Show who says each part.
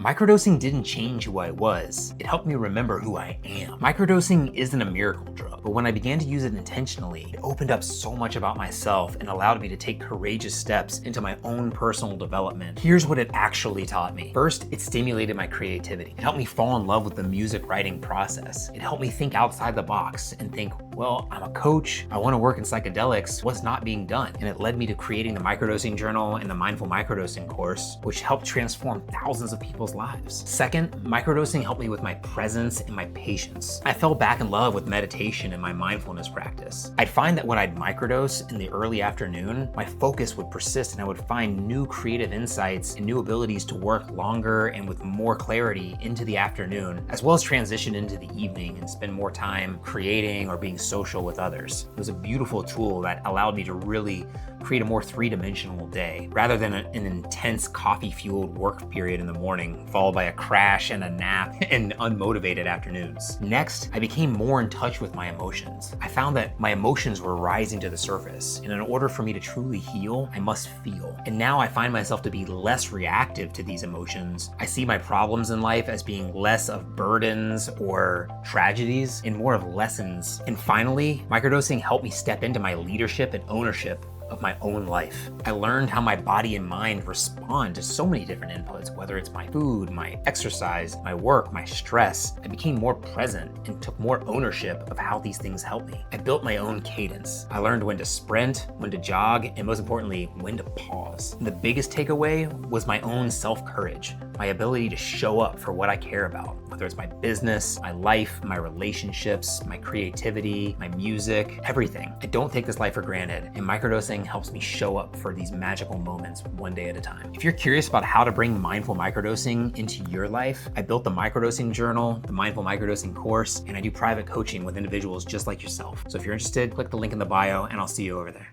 Speaker 1: Microdosing didn't change who I was. It helped me remember who I am. Microdosing isn't a miracle drug, but when I began to use it intentionally, it opened up so much about myself and allowed me to take courageous steps into my own personal development. Here's what it actually taught me. First, it stimulated my creativity. It helped me fall in love with the music writing process. It helped me think outside the box and think, well, I'm a coach, I want to work in psychedelics, what's not being done? And it led me to creating the Microdosing Journal and the Mindful Microdosing course, which helped transform thousands of people's lives. Second, microdosing helped me with my presence and my patience. I fell back in love with meditation and my mindfulness practice. I'd find that when I'd microdose in the early afternoon, my focus would persist and I would find new creative insights and new abilities to work longer and with more clarity into the afternoon, as well as transition into the evening and spend more time creating or being social with others. It was a beautiful tool that allowed me to really create a more three-dimensional day, rather than an intense coffee-fueled work period in the morning, followed by a crash and a nap and unmotivated afternoons. Next, I became more in touch with my emotions. I found that my emotions were rising to the surface, and in order for me to truly heal, I must feel. And now I find myself to be less reactive to these emotions. I see my problems in life as being less of burdens or tragedies and more of lessons. And finally, microdosing helped me step into my leadership and ownership of my own life. I learned how my body and mind respond to so many different inputs, whether it's my food, my exercise, my work, my stress. I became more present and took more ownership of how these things help me. I built my own cadence. I learned when to sprint, when to jog, and most importantly, when to pause. And the biggest takeaway was my own self-courage, my ability to show up for what I care about, whether it's my business, my life, my relationships, my creativity, my music, everything. I don't take this life for granted, and microdosing helps me show up for these magical moments one day at a time. If you're curious about how to bring mindful microdosing into your life, I built the Microdosing Journal, the Mindful Microdosing course, and I do private coaching with individuals just like yourself. So if you're interested, click the link in the bio and I'll see you over there.